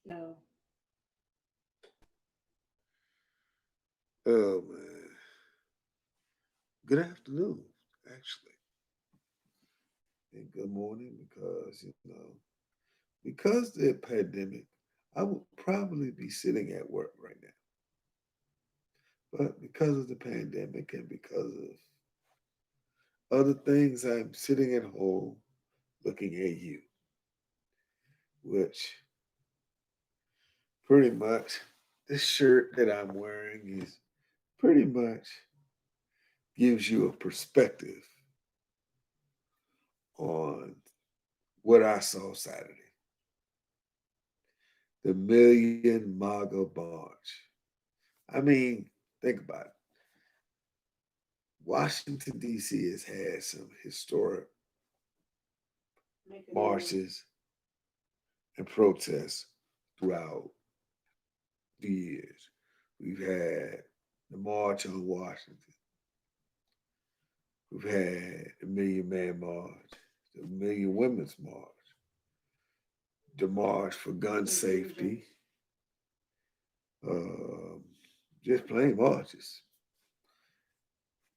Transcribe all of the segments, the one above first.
No. Oh man. Good afternoon, actually. And good morning because, because the pandemic, I would probably be sitting at work right now. But because of the pandemic and because of other things, I'm sitting at home looking at you, which pretty much this shirt that I'm wearing is pretty much gives you a perspective on what I saw Saturday. The Million MAGA March. I mean, think about it. Washington, D.C. has had some historic Make a million. marches and protests throughout the years. We've had the March on Washington. We've had the Million Man March, the Million Women's March, the March for Gun Confusion. Safety, um, just plain marches.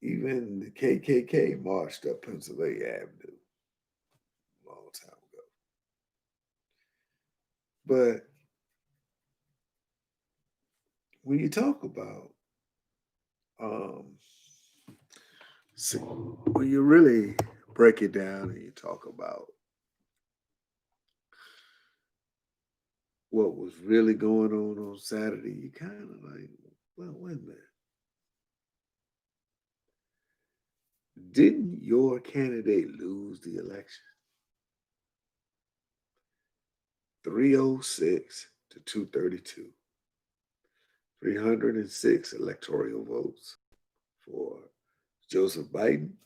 Even the KKK marched up Pennsylvania Avenue a long time ago. But when you talk about, um, see, when you really break it down and you talk about what was really going on Saturday, you kind of like, well, wait a minute. Didn't your candidate lose the election? 306 to 232. 306 electoral votes for Joseph Biden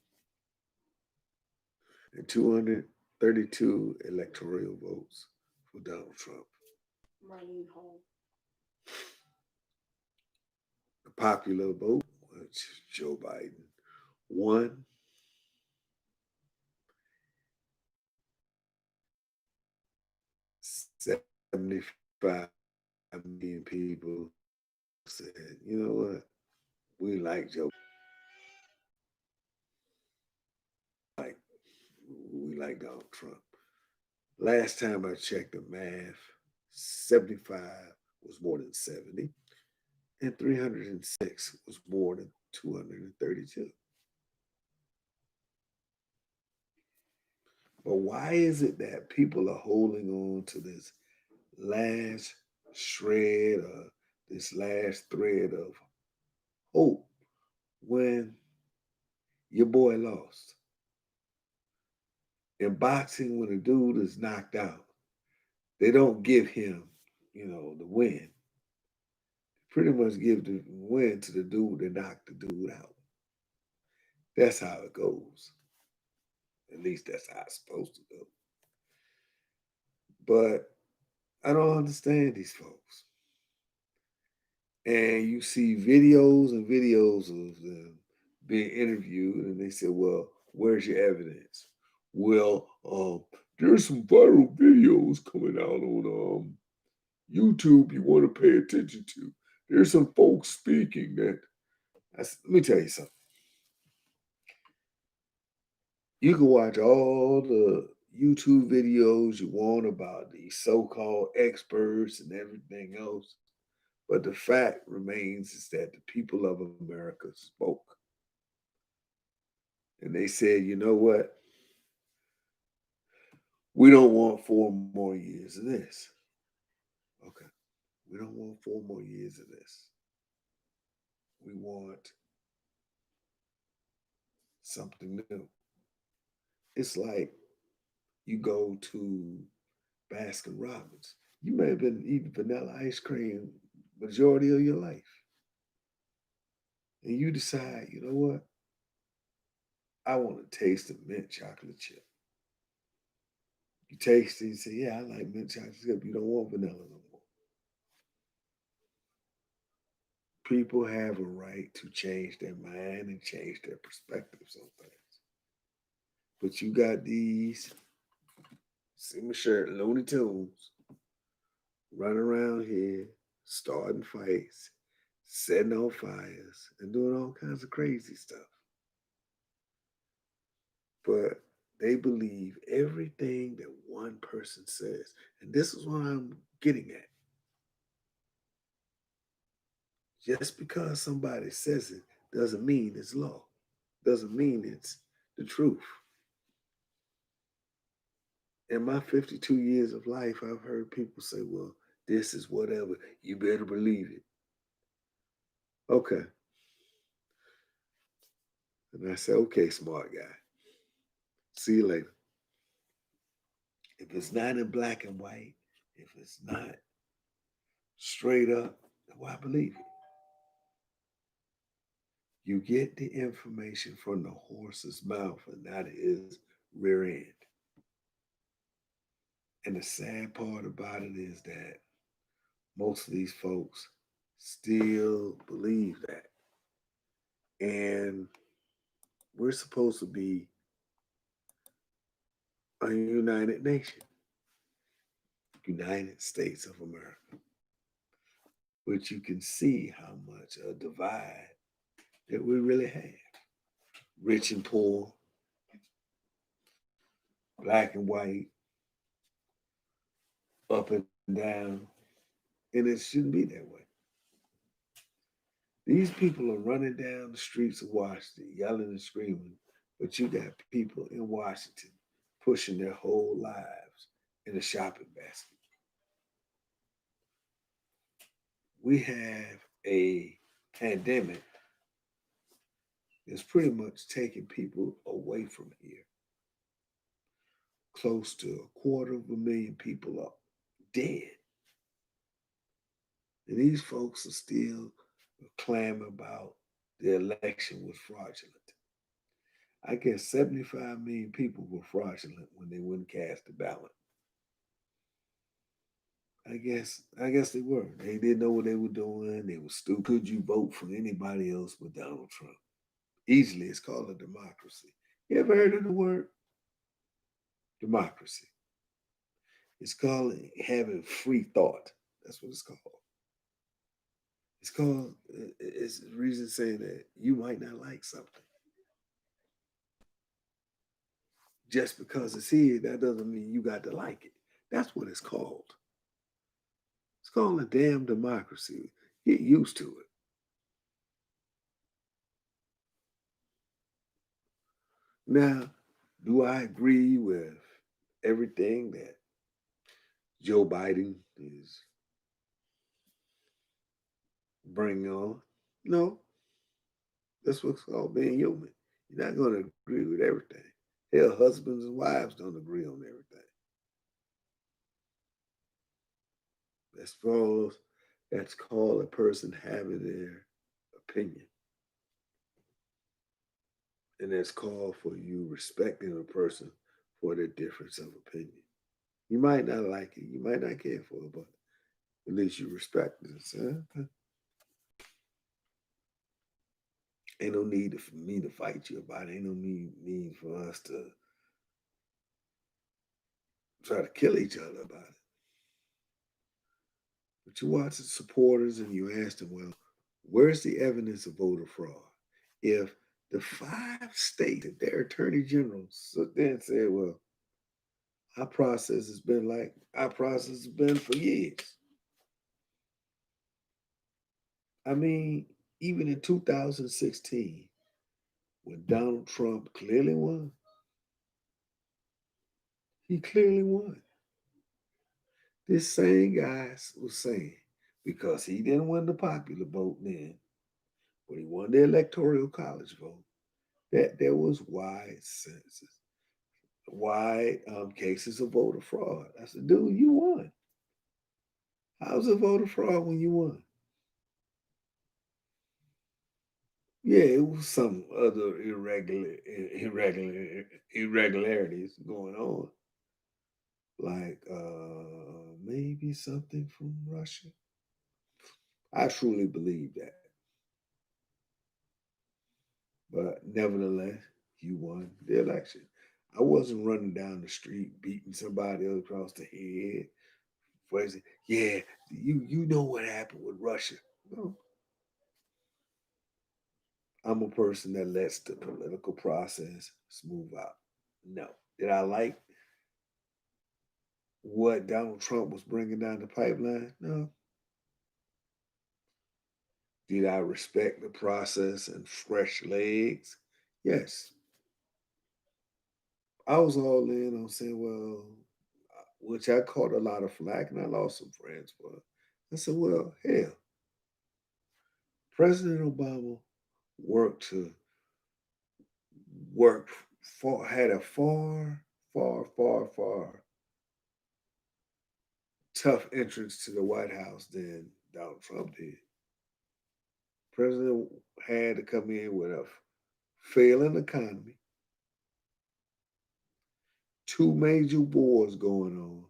and 232 electoral votes for Donald Trump. Running home. The popular vote, which Joe Biden won 75 million people said, you know what? We like Joe. Like we like Donald Trump. Last time I checked the math, 75 was more than 70, and 306 was more than 232. But why is it that people are holding on to this last shred or this last thread of hope when your boy lost? In boxing, when a dude is knocked out, they don't give him, the win. Pretty much give the win to the dude that knocked the dude out. That's how it goes. At least that's how it's supposed to go. But I don't understand these folks. And you see videos and videos of them being interviewed, and they say, "Well, where's your evidence?" Well, there's some viral videos coming out on YouTube you want to pay attention to. There's some folks speaking that. Let me tell you something. You can watch all the YouTube videos you want about these so-called experts and everything else, but the fact remains is that the people of America spoke. And they said, you know what? We don't want 4 more years of this. Okay. We don't want 4 more years of this. We want something new. It's like you go to Baskin Robbins. You may have been eating vanilla ice cream majority of your life. And you decide, you know what? I want to taste the mint chocolate chip. You taste it and say, yeah, I like mint chocolate chip. You don't want vanilla no more. People have a right to change their mind and change their perspectives on things. But you got these, see my shirt, Looney Tunes, running around here, starting fights, setting on fires, and doing all kinds of crazy stuff. But they believe everything that one person says. And this is what I'm getting at. Just because somebody says it doesn't mean it's law, doesn't mean it's the truth. In my 52 years of life, I've heard people say, well, this is whatever. You better believe it. Okay. And I say, okay, smart guy. See you later. If it's not in black and white, if it's not straight up, then why believe it? You get the information from the horse's mouth and not his rear end. And the sad part about it is that most of these folks still believe that. And we're supposed to be a united nation, United States of America, which you can see how much a divide that we really have. Rich and poor, black and white, up and down. And it shouldn't be that way. These people are running down the streets of Washington, yelling and screaming, but you got people in Washington pushing their whole lives in a shopping basket. We have a pandemic that's pretty much taking people away from here. Close to 250,000 people are dead. And these folks are still clamoring about the election was fraudulent. I guess 75 million people were fraudulent when they wouldn't cast the ballot. I guess they were. They didn't know what they were doing. They were stupid. Could you vote for anybody else but Donald Trump? Easily, it's called a democracy. You ever heard of the word democracy? It's called having free thought. That's what it's called. It's called. It's the reason saying that you might not like something just because it's here. That doesn't mean you got to like it. That's what it's called. It's called a damn democracy. Get used to it. Now, do I agree with everything that Joe Biden is bringing on? No, that's what's called being human. You're not going to agree with everything. Hell, husbands and wives don't agree on everything. That's called a person having their opinion. And that's called for you respecting a person for their difference of opinion. You might not like it, you might not care for it, but at least you respect it. So, okay. Ain't no need for me to fight you about it. Ain't no need for us to try to kill each other about it. But you watch the supporters and you ask them, well, where's the evidence of voter fraud? If the 5 states that their attorney generals sit there and said, well, our process has been for years. I mean, even in 2016, when Donald Trump clearly won, he clearly won. This same guy was saying, because he didn't win the popular vote then, but he won the electoral college vote, that there was wide census, wide cases of voter fraud. I said, dude, you won. How's it voter fraud when you won? Yeah, it was some other irregularities going on, like maybe something from Russia. I truly believe that, but nevertheless, you won the election. I wasn't running down the street beating somebody across the head, For instance, yeah, you know what happened with Russia. No, I'm a person that lets the political process smooth out. No. Did I like what Donald Trump was bringing down the pipeline? No. Did I respect the process and fresh legs? Yes. I was all in on saying, well, which I caught a lot of flack and I lost some friends for. I said, well, hell, President Obama worked to work far, had a far tough entrance to the White House than Donald Trump did. President had to come in with a failing economy, two major wars going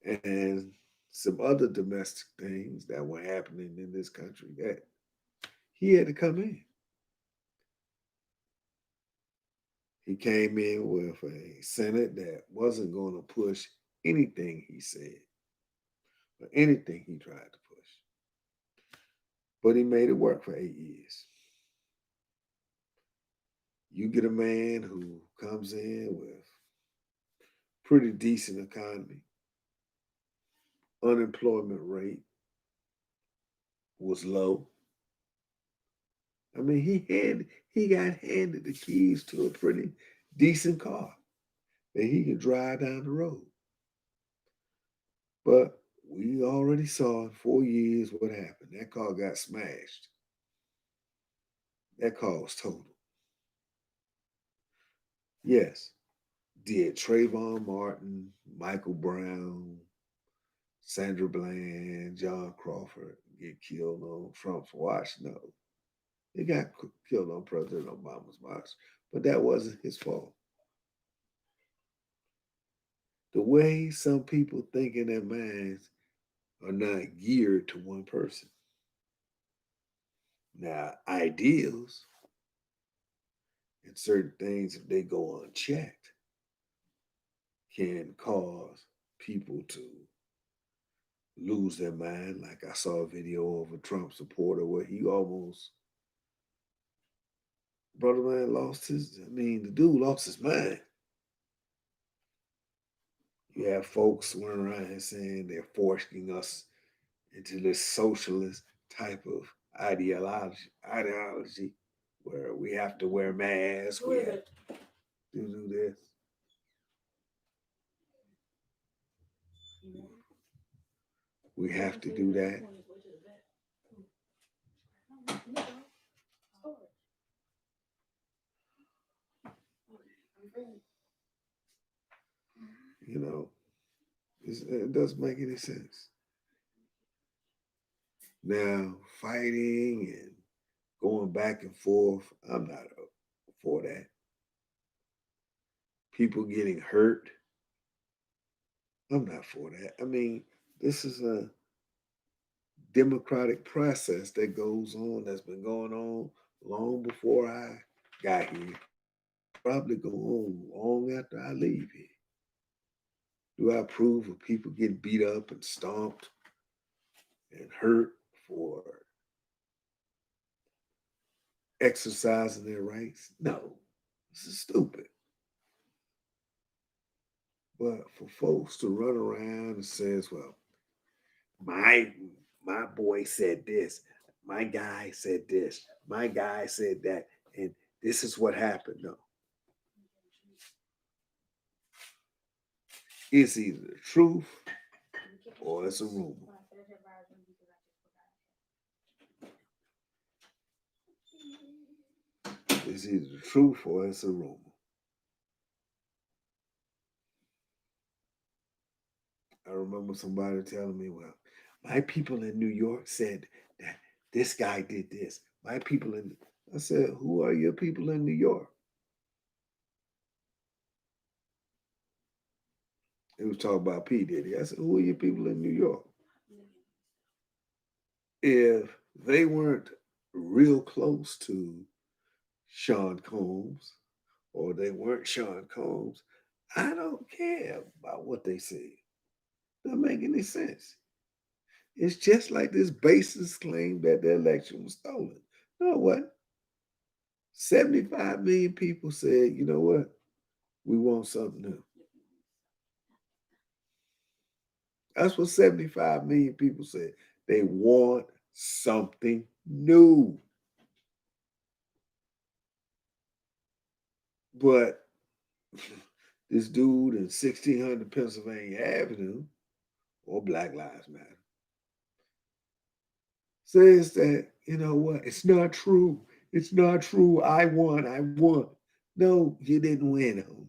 on, and some other domestic things that were happening in this country that he had to come in. He came in with a Senate that wasn't going to push anything he said or anything he tried to push. But he made it work for 8 years. You get a man who comes in with pretty decent economy, unemployment rate was low. I mean, he got handed the keys to a pretty decent car that he could drive down the road. But we already saw in 4 years what happened. That car got smashed. That car was total. Yes. Did Trayvon Martin, Michael Brown, Sandra Bland, John Crawford get killed on Trump's watch? No. They got killed on President Obama's watch, but that wasn't his fault. The way some people think in their minds are not geared to one person. Now, ideals and certain things, if they go unchecked, can cause people to lose their mind. Like I saw a video of a Trump supporter where he almost, brother man, the dude lost his mind. You have folks running around here saying they're forcing us into this socialist type of ideology where we have to wear masks, we have to do this. We have to do that. You know, it doesn't make any sense. Now, fighting and going back and forth, I'm not up for that. People getting hurt, I'm not for that. I mean, this is a democratic process that goes on, that's been going on long before I got here. Probably go on long after I leave here. Do I approve of people getting beat up and stomped and hurt for exercising their rights? No, this is stupid. But for folks to run around and says, well, my my boy said this, my guy said this, my guy said that, and this is what happened. No, it's either the truth or it's a rumor. It's either the truth or it's a rumor. I remember somebody telling me, well, my people in New York said that this guy did this. My people in, I said, who are your people in New York? It was talking about P. Diddy. I said, who are your people in New York? If they weren't real close to Sean Combs or they weren't Sean Combs, I don't care about what they say. Doesn't make any sense. It's just like this baseless claim that the election was stolen. No, what? 75 million people said, you know what? We want something new. That's what 75 million people said. They want something new. But this dude in 1600 Pennsylvania Avenue, or Black Lives Matter, says that, you know what, it's not true. It's not true. I won. I won. No, you didn't win, homie.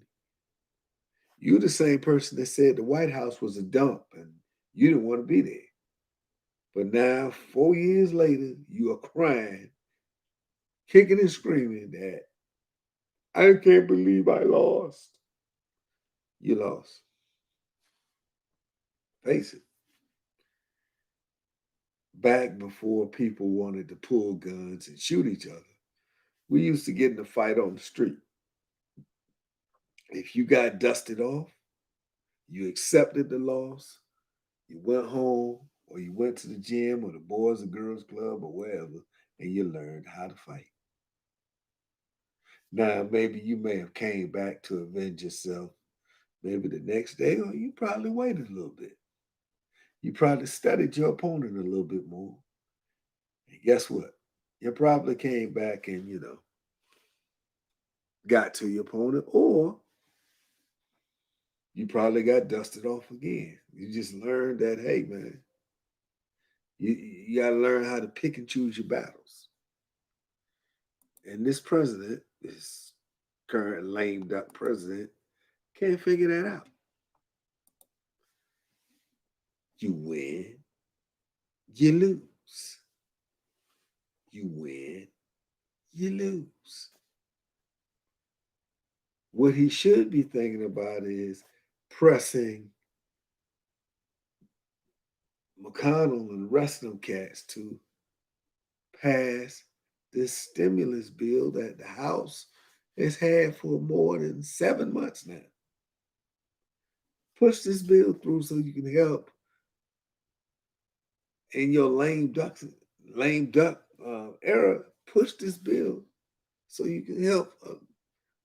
You're the same person that said the White House was a dump and you didn't want to be there. But now, 4 years later, you are crying, kicking and screaming that I can't believe I lost. You lost. Face it. Back before people wanted to pull guns and shoot each other, we used to get in a fight on the street. If you got dusted off, you accepted the loss, you went home, or you went to the gym or the Boys and Girls Club or wherever, and you learned how to fight. Now, maybe you may have came back to avenge yourself maybe the next day, or you probably waited a little bit. You probably studied your opponent a little bit more. And guess what? You probably came back and, got to your opponent, or you probably got dusted off again. You just learned that, hey, man, you got to learn how to pick and choose your battles. And this president, this current lame duck president, can't figure that out. You win, you lose. You win, you lose. What he should be thinking about is pressing McConnell and the rest of them cats to pass this stimulus bill that the House has had for more than 7 months now. Push this bill through so you can help in your lame duck era. Push this bill so you can help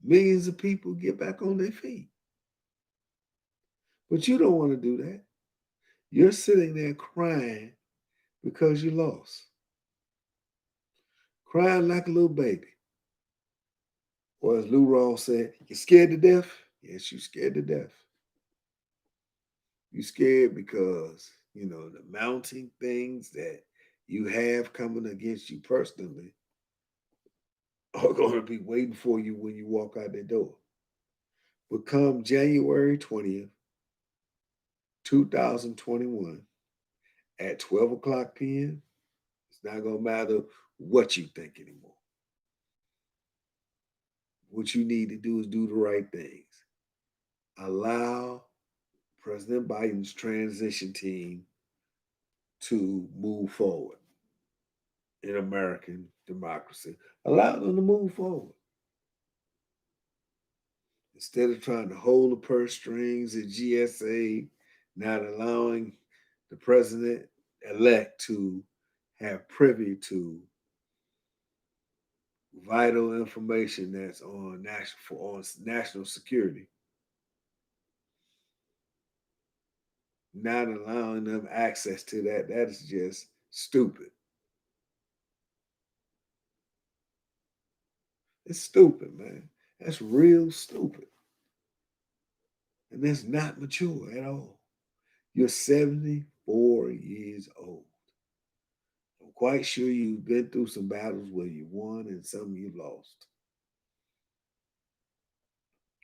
millions of people get back on their feet. But you don't want to do that. You're sitting there crying because you lost, crying like a little baby. Or as Lou Rawls said, you scared to death? Yes, you scared to death. You scared because, the mounting things that you have coming against you personally are going to be waiting for you when you walk out the door. But come January 20th, 2021, at 12 o'clock p.m., it's not going to matter what you think anymore. What you need to do is do the right things. Allow President Biden's transition team to move forward in American democracy. Allow them to move forward. Instead of trying to hold the purse strings at GSA, not allowing the president elect to have privy to vital information that's on national security, not allowing them access to that is just stupid. It's stupid, man. That's real stupid. And that's not mature at all. You're 74 years old. I'm quite sure you've been through some battles where you won and some you lost.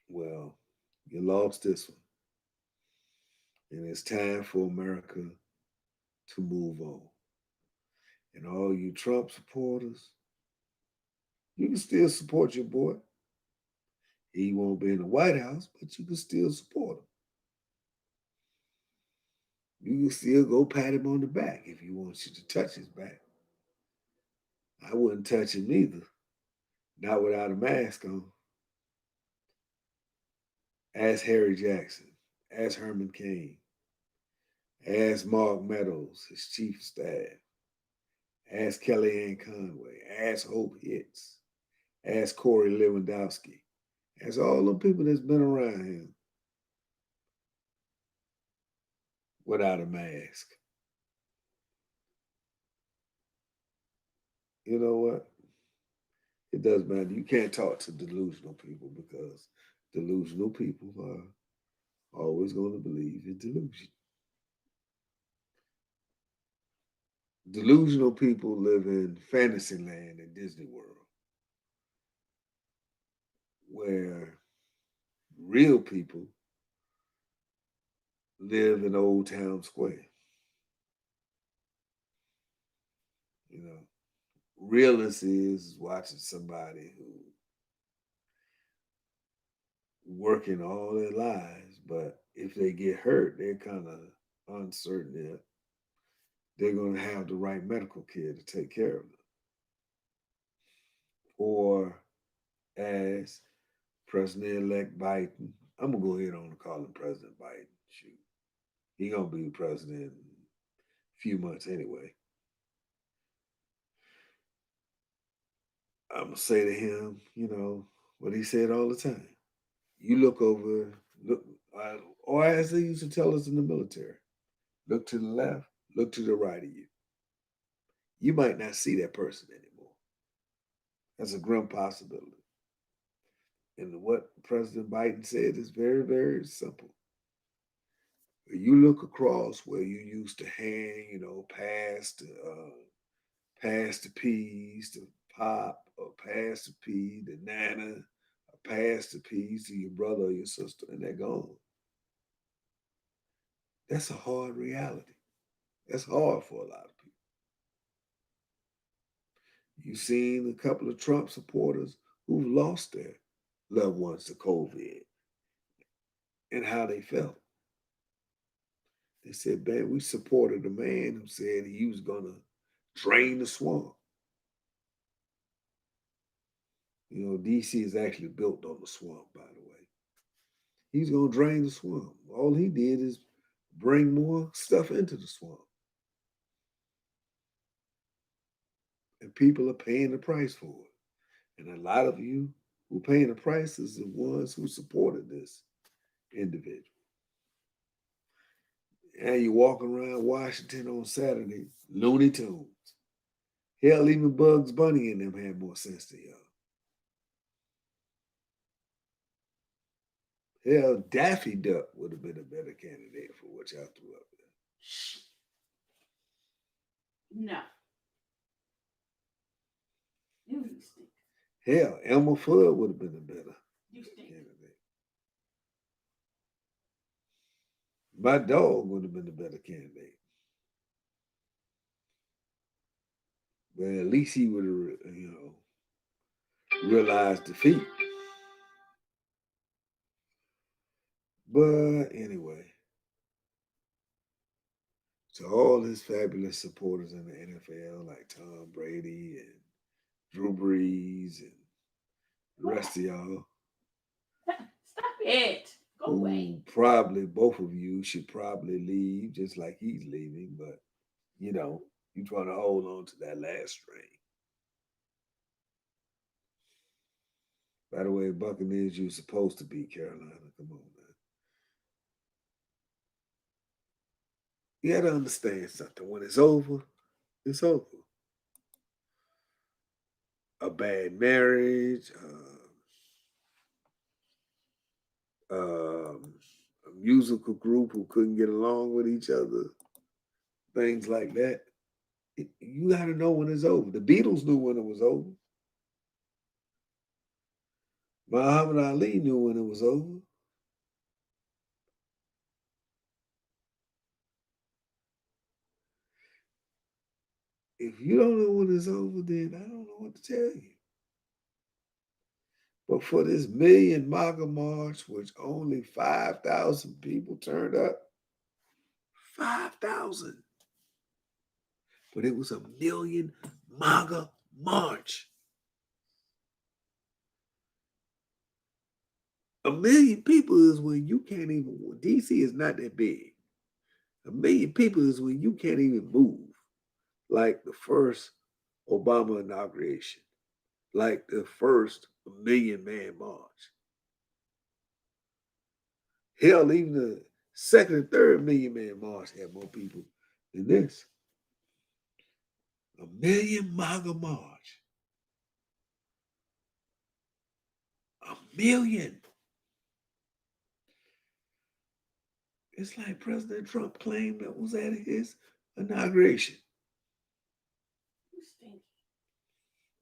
Well, you lost this one. And it's time for America to move on. And all you Trump supporters, you can still support your boy. He won't be in the White House, but you can still support him. You can still go pat him on the back if he wants you to touch his back. I wouldn't touch him either, not without a mask on. Ask Harry Jackson, ask Herman Cain, Ask Mark Meadows, his chief of staff. Ask Kellyanne Conway. Ask Hope Hicks. Ask Corey Lewandowski. Ask all the people that's been around him without a mask. You know what? It does matter. You can't talk to delusional people because delusional people are always going to believe in delusion. Delusional people live in Fantasyland in Disney World, where real people live in Old Town Square. You know, realist is watching somebody who working all their lives, but if they get hurt, they're kind of uncertain if they're going to have the right medical care to take care of them. Or as President-elect Biden, I'm gonna go ahead on and call him President Biden. Shoot, he gonna be president in a few months anyway. I'm gonna say to him, you know, what he said all the time. You look over, look, or as they used to tell us in the military, look to the left, look to the right of you. You might not see that person anymore. That's a grim possibility. And what President Biden said is very, very simple. You look across where you used to hang, you know, past the peas to pop, or past the pea to nana, or past the peas to your brother or your sister, and they're gone. That's a hard reality. That's hard for a lot of people. You've seen a couple of Trump supporters who've lost their loved ones to COVID and how they felt. They said, man, we supported a man who said he was going to drain the swamp. You know, DC is actually built on the swamp, by the way. He's going to drain the swamp. All he did is bring more stuff into the swamp. And people are paying the price for it. And a lot of you who are paying the price is the ones who supported this individual. And you're walking around Washington on Saturday, Looney Tunes. Hell, even Bugs Bunny and them had more sense than y'all. Hell, Daffy Duck would have been a better candidate for what y'all threw up there. No. You stink. Hell, Elmer Fudd would have been a better candidate. My dog would have been a better candidate. But at least he would have, you know, realized defeat. But anyway, to all his fabulous supporters in the NFL, like Tom Brady and Drew Brees and the rest of y'all. Stop it. Go away. Probably both of you should probably leave, just like he's leaving. But you know, you trying to hold on to that last string. By the way, Buccaneers, you're supposed to beat Carolina. Come on, man. You got to understand something. When it's over, it's over. A bad marriage, a musical group who couldn't get along with each other, things like that. You got to know when it's over. The Beatles knew when it was over. Muhammad Ali knew when it was over. If you don't know when it's over, then I don't know what to tell you. But for this million MAGA march, which only 5,000 people turned up, 5,000. But it was a million MAGA march. A million people is when you can't even, DC is not that big. 1 million people is when you can't even move. Like the first Obama inauguration, like the first 1 million man march. Hell, even the second and third 1 million man march had more people than this. 1 million MAGA march. 1 million. It's like President Trump claimed that was at his inauguration. You stinky.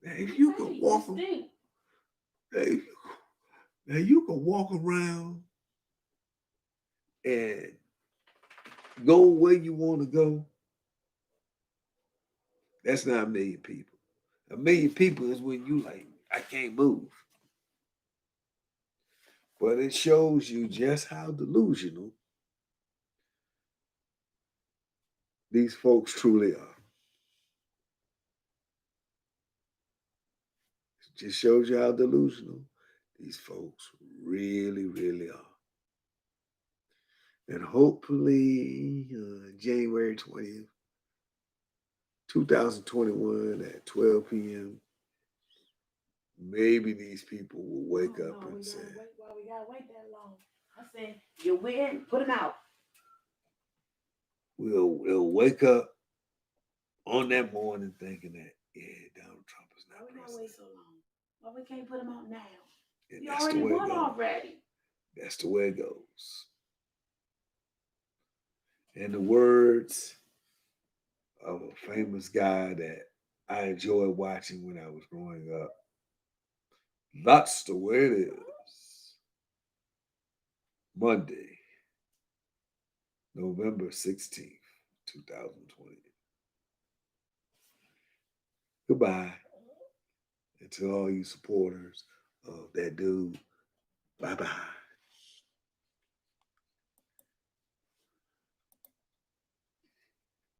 Now, if you could walk, now you can walk around and go where you want to go. That's not 1 million people. 1 million people is when you like, I can't move. But it shows you just how delusional these folks truly are. It just shows you how delusional these folks really, really are. And hopefully, January 20th, 2021 at 12 p.m., maybe these people will wake up and say, why we gotta wait that long? I said, you win, put them out. We'll wake up on that morning thinking that, yeah, Donald Trump is not president. Why we wait so long? Why we can't put them out now? And we already won already. That's the way it goes. In the words of a famous guy that I enjoyed watching when I was growing up, that's the way it is. Monday, November 16th, 2020. Goodbye. And to all you supporters of that dude, bye-bye.